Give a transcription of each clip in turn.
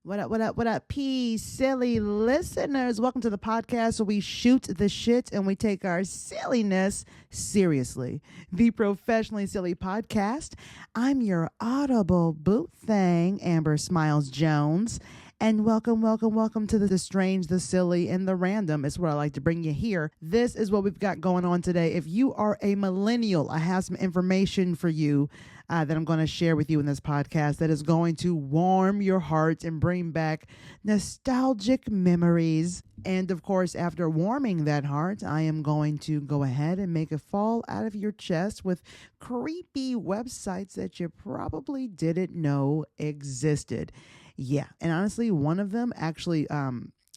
What up, peace, silly listeners? Welcome to the podcast where we shoot the shit and we take our silliness seriously. The Professionally Silly Podcast. I'm your audible boot thing, Amber Smiles Jones. And welcome to the strange, the silly, and the random. It's where I like to bring you here. This is what we've got going on today. If you are a millennial, I have some information for you that I'm going to share with you in this podcast that is going to warm your heart and bring back nostalgic memories. And of course, after warming that heart, I am going to go ahead and make it fall out of your chest with creepy websites that you probably didn't know existed. Yeah. And honestly, one of them actually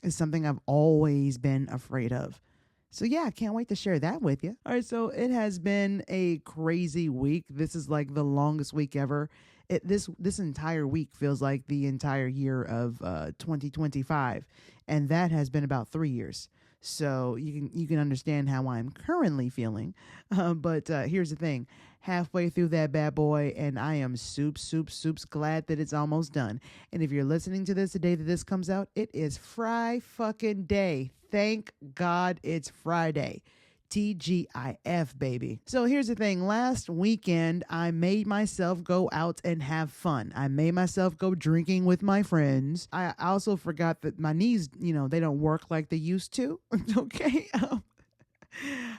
is something I've always been afraid of. So yeah, I can't wait to share that with you. All right, so it has been a crazy week. This is like the longest week ever. This entire week feels like the entire year of 2025, and that has been about 3 years. So you can understand how I'm currently feeling. But here's the thing. Halfway through that bad boy, and I am soups glad that it's almost done. And if you're listening to this the day that this comes out, it is Fry fucking day. Thank God it's Friday. TGIF, baby. So here's the thing. Last weekend, I made myself go out and have fun. I made myself go drinking with my friends. I also forgot that my knees, they don't work like they used to. Okay.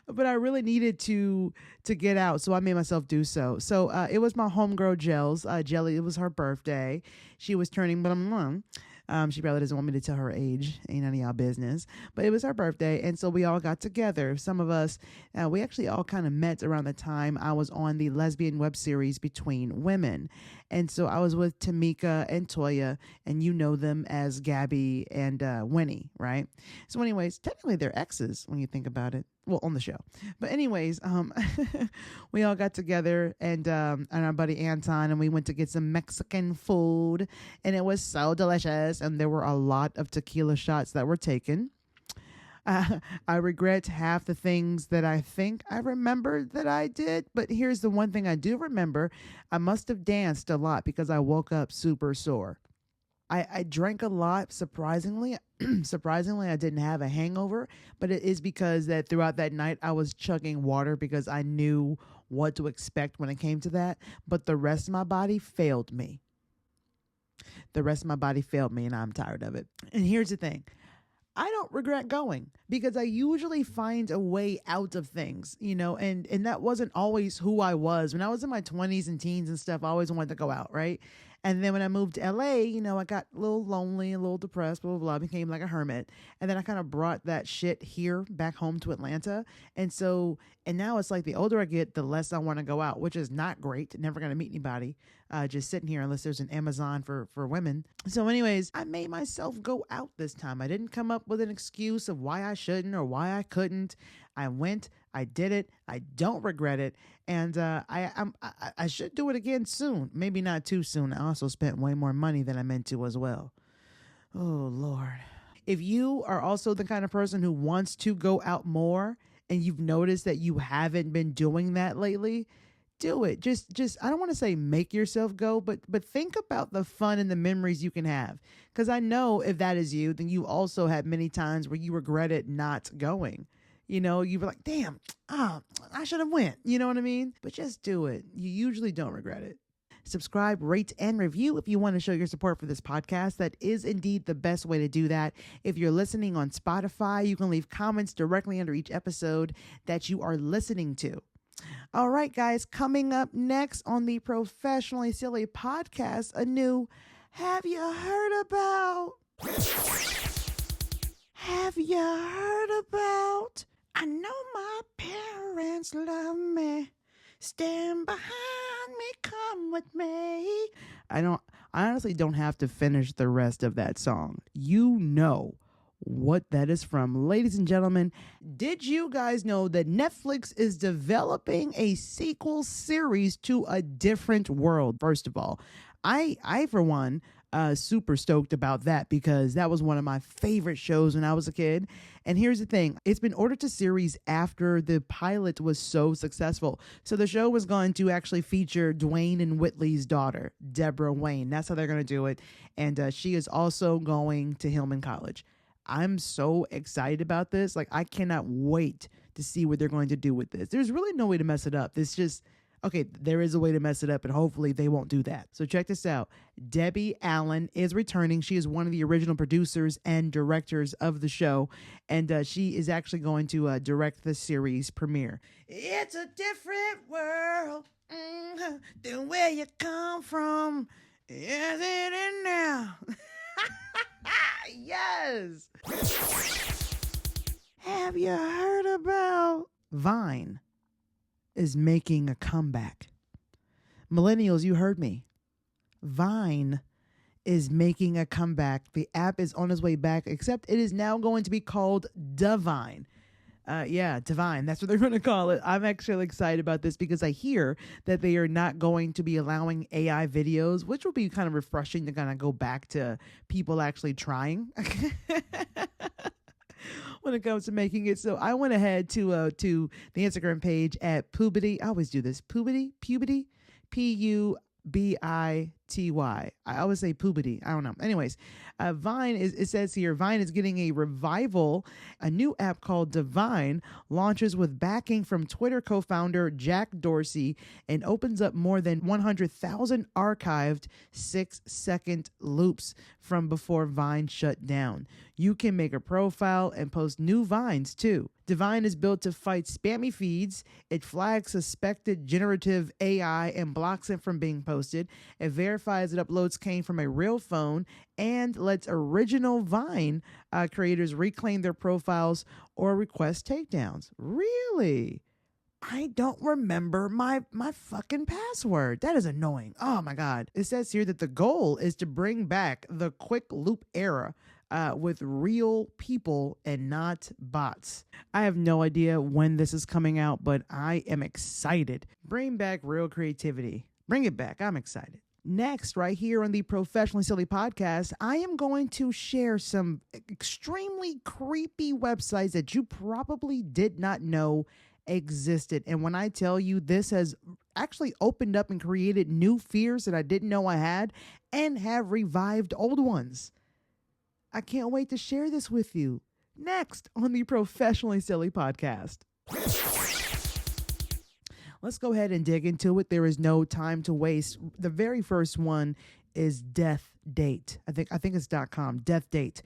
But I really needed to get out, so I made myself do so. So it was my homegirl Jelly. It was her birthday. She was turning she probably doesn't want me to tell her age. Ain't none of y'all business. But it was her birthday, and so we all got together. Some of us, we actually all kind of met around the time I was on the lesbian web series Between Women. And so I was with Tamika and Toya, and you know them as Gabby and Winnie, right? So anyways, technically they're exes when you think about it. Well, on the show. But anyways, we all got together and our buddy Anton, and we went to get some Mexican food, and it was so delicious. And there were a lot of tequila shots that were taken. I regret half the things that I think I remembered that I did. But here's the one thing I do remember. I must have danced a lot because I woke up super sore. I drank a lot, surprisingly. Surprisingly, I didn't have a hangover, but it is because that throughout that night I was chugging water because I knew what to expect when it came to that. But the rest of my body failed me. And I'm tired of it. And here's the thing. I don't regret going because I usually find a way out of things, and that wasn't always who I was. When I was in my 20s and teens and stuff, I always wanted to go out, right? And then when I moved to LA, I got a little lonely, a little depressed, blah, blah, blah, became like a hermit. And then I kind of brought that shit here back home to Atlanta. And now it's like the older I get, the less I want to go out, which is not great. Never going to meet anybody just sitting here unless there's an Amazon for women. So anyways, I made myself go out this time. I didn't come up with an excuse of why I shouldn't or why I couldn't. I went, I did it. I don't regret it. And I should do it again soon. Maybe not too soon. I also spent way more money than I meant to as well. Oh, Lord. If you are also the kind of person who wants to go out more and you've noticed that you haven't been doing that lately, do it. Just I don't want to say make yourself go, but think about the fun and the memories you can have. Because I know if that is you, then you also had many times where you regretted not going. You were like, damn, I should have went. You know what I mean? But just do it. You usually don't regret it. Subscribe, rate, and review if you want to show your support for this podcast. That is indeed the best way to do that. If you're listening on Spotify, you can leave comments directly under each episode that you are listening to. All right, guys, coming up next on the Professionally Silly Podcast, a new Have You Heard About? Have you heard about? I know my parents love me. Stand behind me, come with me. I honestly don't have to finish the rest of that song. You know what that is from. Ladies and gentlemen, did you guys know that Netflix is developing a sequel series to A Different World? First of all, I for one, super stoked about that because that was one of my favorite shows when I was a kid. And here's the thing, it's been ordered to series after the pilot was so successful. So the show was going to actually feature Dwayne and Whitley's daughter, Deborah Wayne. That's how they're going to do it. And she is also going to Hillman College. I'm so excited about this. Like, I cannot wait to see what they're going to do with this. There's really no way to mess it up. It's just, okay, there is a way to mess it up, and hopefully they won't do that. So check this out. Debbie Allen is returning. She is one of the original producers and directors of the show, and she is actually going to direct the series premiere. It's a different world than where you come from. Is it in now? Yes. Have you heard about Vine is making a comeback? Millennials, you heard me. Vine is making a comeback. The app is on its way back, except it is now going to be called Divine. Divine. That's what they're going to call it. I'm actually excited about this because I hear that they are not going to be allowing AI videos, which will be kind of refreshing to kind of go back to people actually trying when it comes to making it. So I went ahead to the Instagram page at Pubity. I always do this. Pubity, Pubity. I always say Pubity. I don't know. Anyways, Vine it says here, Vine is getting a revival. A new app called Divine launches with backing from Twitter co-founder Jack Dorsey and opens up more than 100,000 archived 6-second loops from before Vine shut down. You can make a profile and post new Vines too. Divine is built to fight spammy feeds. It flags suspected generative AI and blocks it from being posted. It verifies that uploads came from a real phone and lets original Vine creators reclaim their profiles or request takedowns. Really? I don't remember my fucking password. That is annoying. Oh my God. It says here that the goal is to bring back the quick loop era with real people and not bots. I have no idea when this is coming out, but I am excited. Bring back real creativity. Bring it back. I'm excited. Next, right here on the Professionally Silly podcast, I am going to share some extremely creepy websites that you probably did not know existed. And when I tell you, this has actually opened up and created new fears that I didn't know I had and have revived old ones. I can't wait to share this with you. Next on the Professionally Silly podcast. Let's go ahead and dig into it. There is no time to waste. The very first one is Death Date. I think it's .com, Death Date.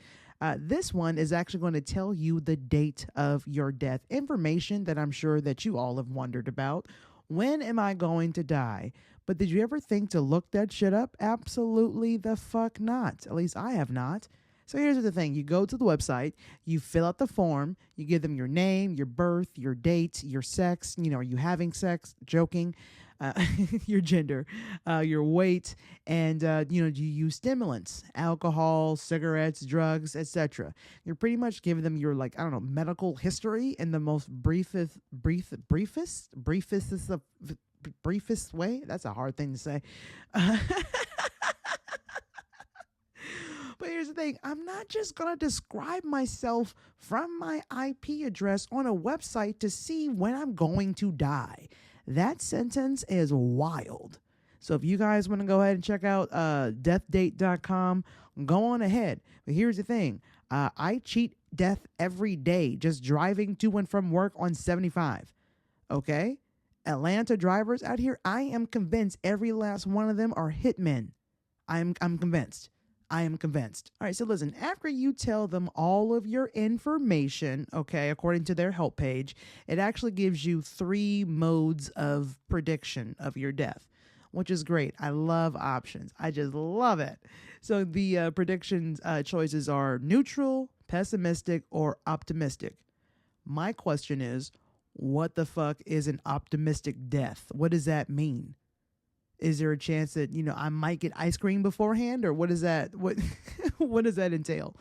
This one is actually going to tell you the date of your death. Information that I'm sure that you all have wondered about. When am I going to die? But did you ever think to look that shit up? Absolutely the fuck not. At least I have not. So here's the thing. You go to the website, you fill out the form, you give them your name, your birth, your date, your sex, are you having sex, joking, your gender, your weight, and, do you use stimulants, alcohol, cigarettes, drugs, etc. You're pretty much giving them your, medical history in the most briefest way. That's a hard thing to say. But here's the thing. I'm not just going to describe myself from my IP address on a website to see when I'm going to die. That sentence is wild. So if you guys want to go ahead and check out deathdate.com, go on ahead. But here's the thing. I cheat death every day just driving to and from work on 75. Okay? Atlanta drivers out here, I am convinced every last one of them are hitmen. I'm convinced. I am convinced. All right, so listen, after you tell them all of your information, okay, according to their help page, it actually gives you 3 modes of prediction of your death, which is great. I love options. I just love it. So the predictions choices are neutral, pessimistic, or optimistic. My question is, what the fuck is an optimistic death? What does that mean? Is there a chance that, I might get ice cream beforehand, or what is that? What does that entail?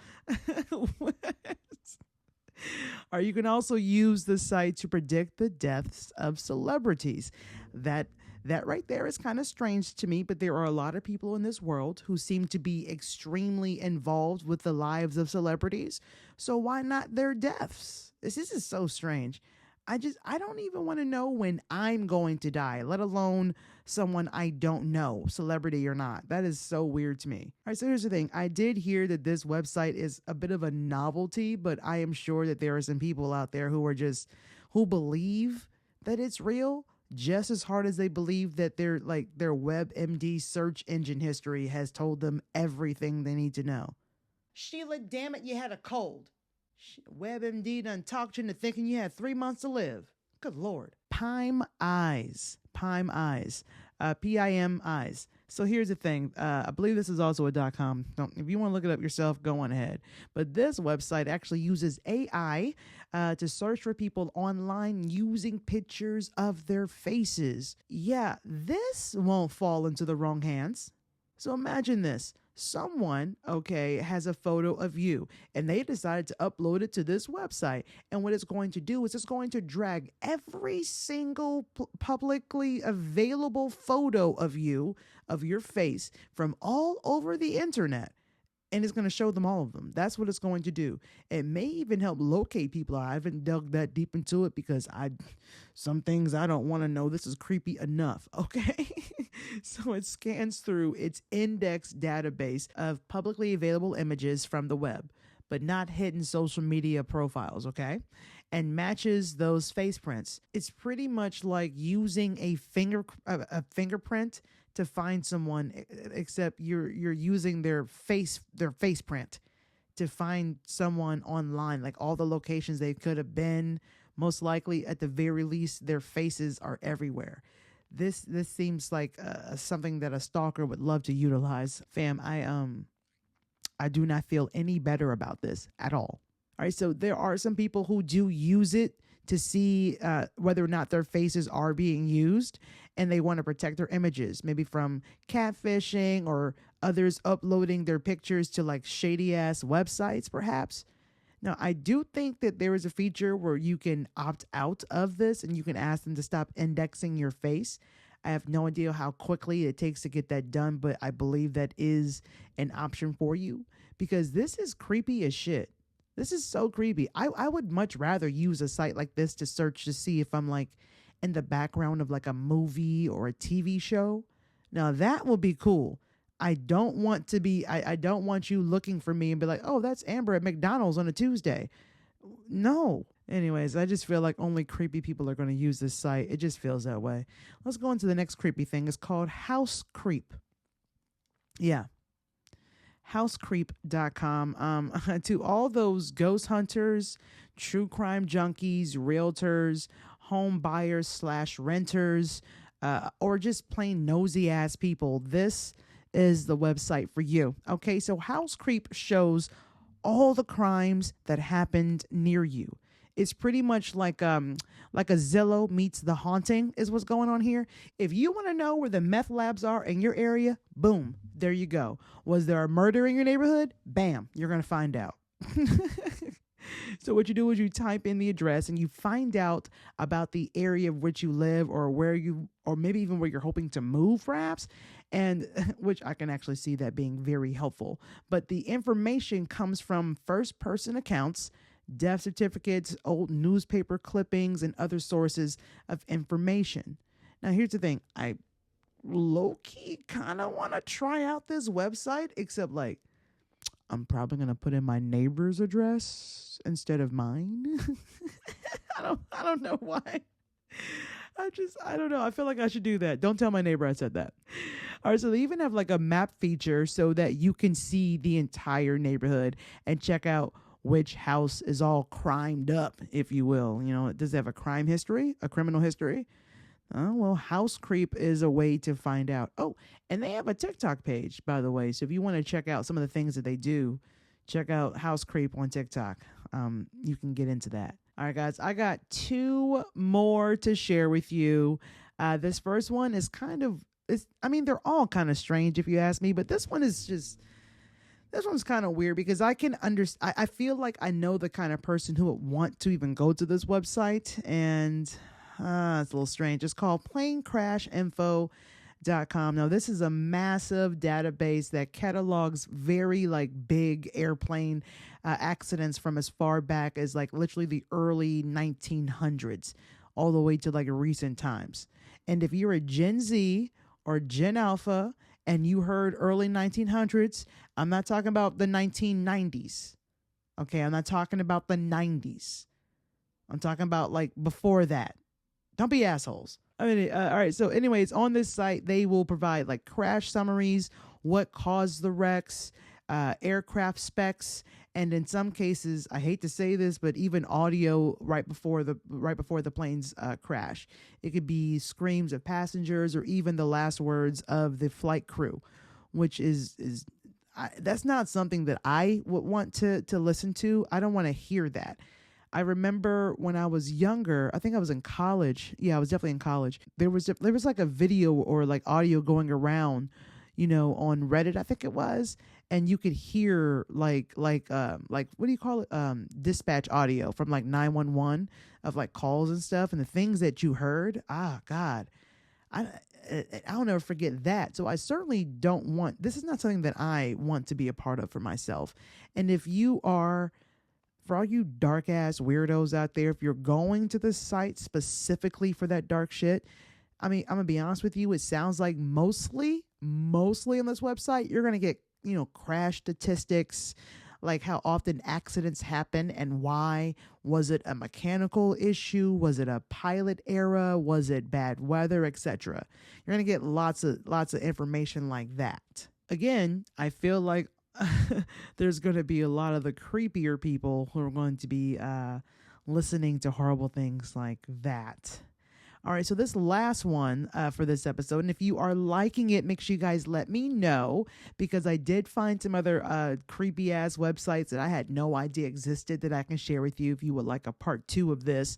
You can also use the site to predict the deaths of celebrities. That That right there is kind of strange to me, but there are a lot of people in this world who seem to be extremely involved with the lives of celebrities. So why not their deaths? This is so strange. I don't even want to know when I'm going to die, let alone someone I don't know, celebrity or not. That is so weird to me. All right, so here's the thing. I did hear that this website is a bit of a novelty, but I am sure that there are some people out there who believe that it's real just as hard as they believe that their WebMD search engine history has told them everything they need to know. Sheila, damn it, you had a cold. WebMD done talked you into thinking you had 3 months to live. Good Lord. Pime Eyes. Pim Eyes. So here's the thing. I believe this is also a .com. If you want to look it up yourself, go on ahead. But this website actually uses AI to search for people online using pictures of their faces. Yeah, this won't fall into the wrong hands. So imagine this. Someone, has a photo of you and they decided to upload it to this website. And what it's going to do is it's going to drag every single publicly available photo of you, of your face, from all over the internet. And it's going to show them all of them. That's what it's going to do. It may even help locate people. I haven't dug that deep into it because some things I don't want to know. This is creepy enough. Okay. So it scans through its index database of publicly available images from the web, but not hidden social media profiles. Okay. And matches those face prints. It's pretty much like using a fingerprint to find someone, except you're using their face print to find someone online, like all the locations they could have been. Most likely, at the very least, their faces are everywhere. This seems like something that a stalker would love to utilize. Fam, I do not feel any better about this at all. All right, so there are some people who do use it to see whether or not their faces are being used, and they want to protect their images, maybe from catfishing or others uploading their pictures to like shady ass websites, perhaps. Now, I do think that there is a feature where you can opt out of this and you can ask them to stop indexing your face. I have no idea how quickly it takes to get that done, but I believe that is an option for you because this is creepy as shit. This is so creepy. I would much rather use a site like this to search to see if I'm like in the background of like a movie or a TV show. Now that will be cool. I don't want you looking for me and be like, oh, that's Amber at McDonald's on a Tuesday. No. Anyways, I just feel like only creepy people are going to use this site. It just feels that way. Let's go into the next creepy thing. It's called House Creep. Yeah. Housecreep.com. To all those ghost hunters, true crime junkies, realtors, home buyers / renters, or just plain nosy ass people, this is the website for you. Okay, so House Creep shows all the crimes that happened near you. It's pretty much like a Zillow meets The Haunting is what's going on here. If you want to know where the meth labs are in your area, boom, there you go. Was there a murder in your neighborhood? Bam, you're going to find out. So what you do is you type in the address and you find out about the area of which you live or maybe even where you're hoping to move perhaps, and which I can actually see that being very helpful. But the information comes from first person accounts, death certificates, old newspaper clippings, and other sources of information. Now, here's the thing. I low-key kind of want to try out this website, except like I'm probably going to put in my neighbor's address instead of mine. I don't know why. I don't know. I feel like I should do that. Don't tell my neighbor I said that. All right. So they even have like a map feature so that you can see the entire neighborhood and check out which house is all crimed up, if you will. You know, does it have a crime history, a criminal history? Oh, well, House Creep is a way to find out. Oh, and they have a TikTok page, by the way. So if you want to check out some of the things that they do, check out House Creep on TikTok. You can get into that. All right, guys, I got 2 more to share with you. This first one is they're all kind of strange if you ask me, but this one's kind of weird because I feel like I know the kind of person who would want to even go to this website, and It's a little strange. It's called planecrashinfo.com. Now, this is a massive database that catalogs very like big airplane accidents from as far back as like literally the early 1900s all the way to like recent times. And if you're a Gen Z or Gen Alpha and you heard early 1900s, I'm not talking about the 1990s. Okay, I'm not talking about the 90s. I'm talking about like before that. Don't be assholes. I mean, all right. So anyways, on this site, they will provide like crash summaries, what caused the wrecks, aircraft specs, and in some cases, I hate to say this, but even audio right before the plane's crash. It could be screams of passengers or even the last words of the flight crew, which is that's not something that I would want to listen to. I don't want to hear that. I remember when I was younger, I think I was in college. Yeah, I was definitely in college. There was like a video or like audio going around, on Reddit, I think it was, and you could hear like what do you call it? Dispatch audio from like 911 of like calls and stuff, and the things that you heard. Ah, God, I'll never forget that. So I certainly don't want. This is not something that I want to be a part of for myself. And if you are, for all you dark ass weirdos out there, if you're going to the site specifically for that dark shit, I mean, I'm gonna be honest with you. It sounds like mostly on this website, you're gonna get, crash statistics, like how often accidents happen and why. Was it a mechanical issue? Was it a pilot error? Was it bad weather, etc.? You're gonna get lots of information like that. Again, I feel like there's going to be a lot of the creepier people who are going to be listening to horrible things like that. All right, so this last one for this episode, and if you are liking it, make sure you guys let me know, because I did find some other creepy ass websites that I had no idea existed that I can share with you if you would like a part 2 of this.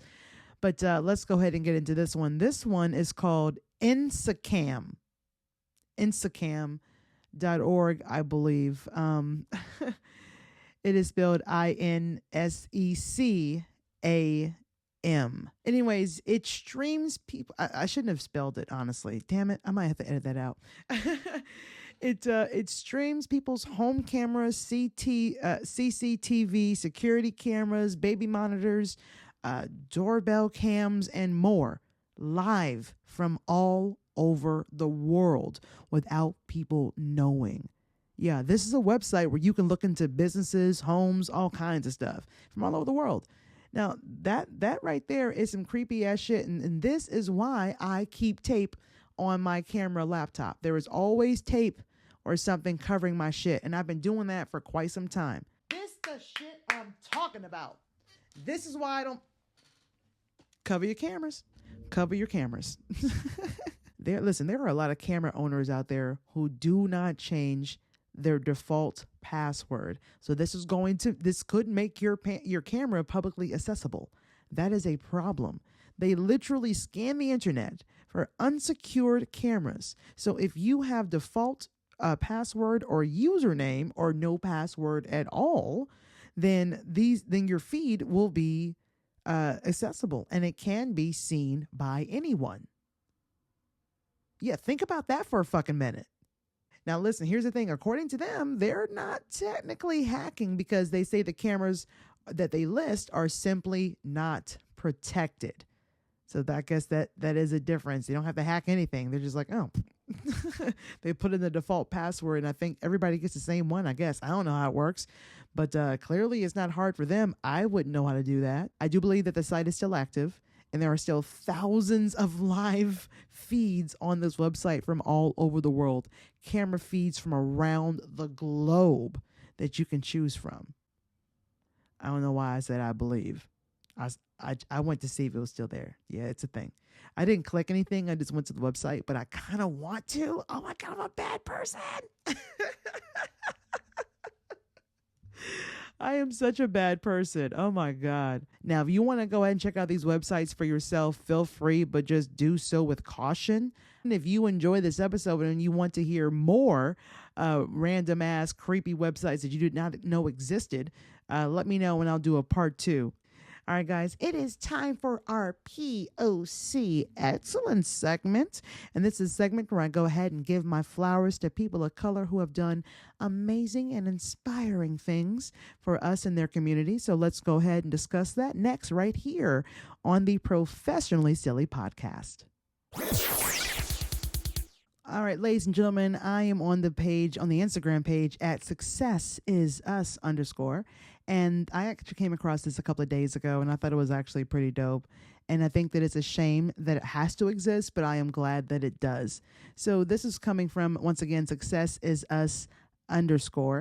But let's go ahead and get into this one. This one is called Insecam. Insecam.org, I believe. It is spelled INSECAM. Anyways, it streams people. I shouldn't have spelled it, honestly. Damn it. I might have to edit that out. It streams people's home cameras, CCTV, security cameras, baby monitors, doorbell cams, and more live from all over the world without people knowing. Yeah, this is a website where you can look into businesses, homes, all kinds of stuff from all over the world. Now, that right there is some creepy ass shit, and this is why I keep tape on my camera laptop. There is always tape or something covering my shit, and I've been doing that for quite some time. This the shit I'm talking about. This is why I don't cover your cameras. Cover your cameras. There are a lot of camera owners out there who do not change their default password. So this could make your camera publicly accessible. That is a problem. They literally scan the internet for unsecured cameras. So if you have default password or username or no password at all, then your feed will be accessible, and it can be seen by anyone. Yeah, think about that for a fucking minute. Now, listen, here's the thing. According to them, they're not technically hacking because they say the cameras that they list are simply not protected. So I guess that is a difference. They don't have to hack anything. They're just like, oh, they put in the default password, and I think everybody gets the same one, I guess. I don't know how it works, but clearly it's not hard for them. I wouldn't know how to do that. I do believe that the site is still active, and there are still thousands of live feeds on this website from all over the world. Camera feeds from around the globe that you can choose from. I don't know why I said I believe. I went to see if it was still there. Yeah, it's a thing. I didn't click anything. I just went to the website, but I kind of want to. Oh my God, I'm a bad person. I am such a bad person. Oh my God. Now, if you want to go ahead and check out these websites for yourself, feel free, but just do so with caution. And if you enjoy this episode and you want to hear more random ass creepy websites that you did not know existed, let me know and I'll do a part 2. All right, guys, it is time for our POC Excellence segment. And this is a segment where I go ahead and give my flowers to people of color who have done amazing and inspiring things for us in their community. So let's go ahead and discuss that next right here on the Professionally Silly podcast. All right, ladies and gentlemen, I am on the page, on the Instagram page at successisus_. And I actually came across this a couple of days ago, and I thought it was actually pretty dope. And I think that it's a shame that it has to exist, but I am glad that it does. So this is coming from, once again, successisus_.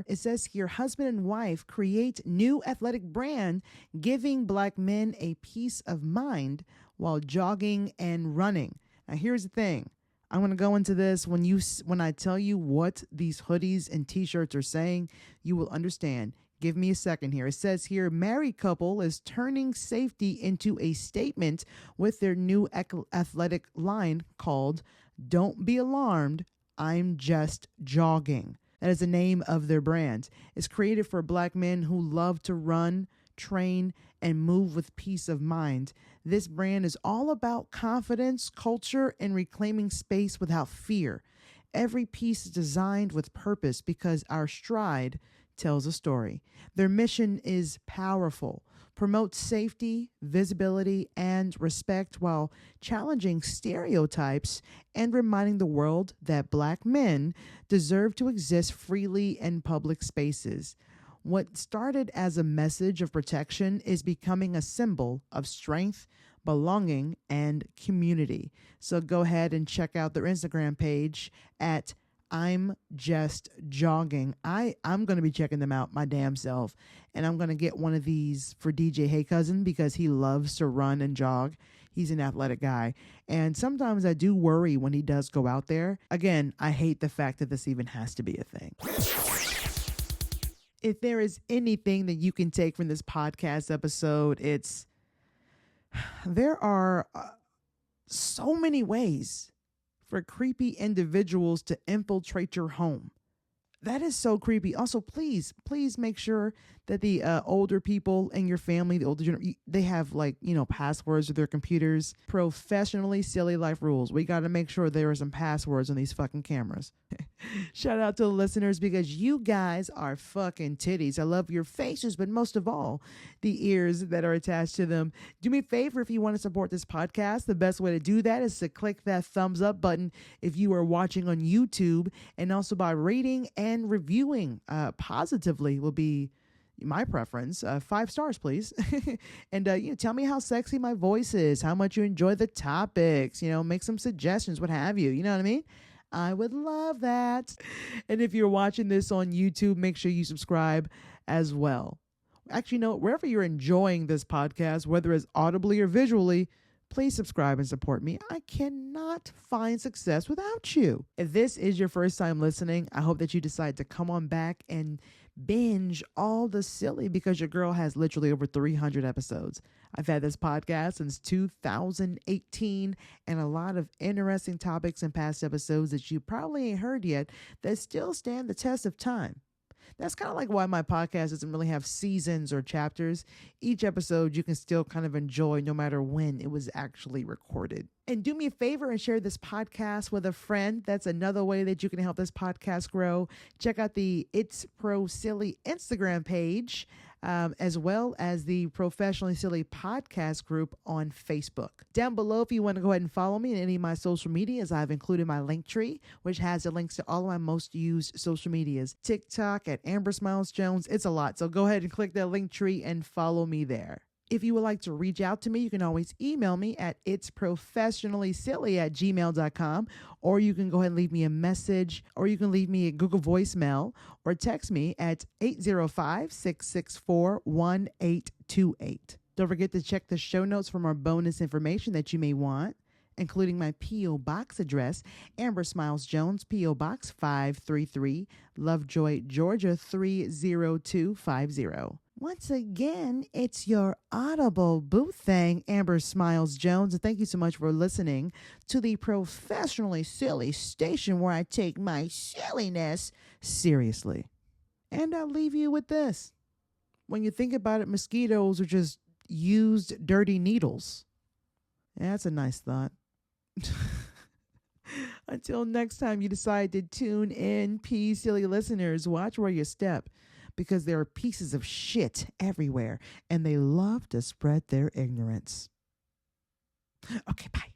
It says here, husband and wife create new athletic brand, giving Black men a peace of mind while jogging and running. Now, here's the thing. I'm going to go into this. When I tell you what these hoodies and t-shirts are saying, you will understand. Give me a second here. It says here, married couple is turning safety into a statement with their new athletic line called Don't Be Alarmed, I'm Just Jogging. That is the name of their brand. It's created for Black men who love to run, train, and move with peace of mind. This brand is all about confidence, culture, and reclaiming space without fear. Every piece is designed with purpose because our stride tells a story. Their mission is powerful. Promote safety, visibility, and respect while challenging stereotypes and reminding the world that Black men deserve to exist freely in public spaces. What started as a message of protection is becoming a symbol of strength, belonging, and community. So go ahead and check out their Instagram page at I'm Just Jogging. I'm going to be checking them out my damn self. And I'm going to get one of these for DJ Hey Cousin because he loves to run and jog. He's an athletic guy. And sometimes I do worry when he does go out there. Again, I hate the fact that this even has to be a thing. If there is anything that you can take from this podcast episode, it's there are so many ways for creepy individuals to infiltrate your home. That is so creepy. Also, please make sure that the older people in your family, the older they have passwords to their computers. Professionally Silly Life rules. We got to make sure there are some passwords on these fucking cameras. Shout out to the listeners because you guys are fucking titties. I love your faces, but most of all, the ears that are attached to them. Do me a favor if you want to support this podcast. The best way to do that is to click that thumbs up button if you are watching on YouTube, and also by rating and reviewing positively will be my preference. 5 stars, please. And tell me how sexy my voice is, how much you enjoy the topics, make some suggestions, what have you. You know what I mean? I would love that. And if you're watching this on YouTube, make sure you subscribe as well. Actually, wherever you're enjoying this podcast, whether it's audibly or visually, please subscribe and support me. I cannot find success without you. If this is your first time listening, I hope that you decide to come on back and binge all the silly because your girl has literally over 300 episodes. I've had this podcast since 2018 and a lot of interesting topics in past episodes that you probably ain't heard yet that still stand the test of time. That's kind of like why my podcast doesn't really have seasons or chapters. Each episode you can still kind of enjoy no matter when it was actually recorded. And do me a favor and share this podcast with a friend. That's another way that you can help this podcast grow. Check out the It's Pro Silly Instagram page, as well as the Professionally Silly podcast group on Facebook. Down below, if you want to go ahead and follow me in any of my social medias, I've included my link tree, which has the links to all of my most used social medias. TikTok at Amber Smiles Jones. It's a lot. So go ahead and click that link tree and follow me there. If you would like to reach out to me, you can always email me at itsprofessionallysilly@gmail.com, or you can go ahead and leave me a message, or you can leave me a Google voicemail, or text me at 805-664-1828. Don't forget to check the show notes for more bonus information that you may want, including my P.O. Box address, Amber Smiles Jones, P.O. Box 533, Lovejoy, Georgia 30250. Once again, it's your audible boo thing, Amber Smiles Jones, and thank you so much for listening to the Professionally Silly station where I take my silliness seriously. And I'll leave you with this. When you think about it, mosquitoes are just used dirty needles. That's a nice thought. Until next time you decide to tune in, peace, silly listeners, watch where you step, because there are pieces of shit everywhere and they love to spread their ignorance. Okay, bye.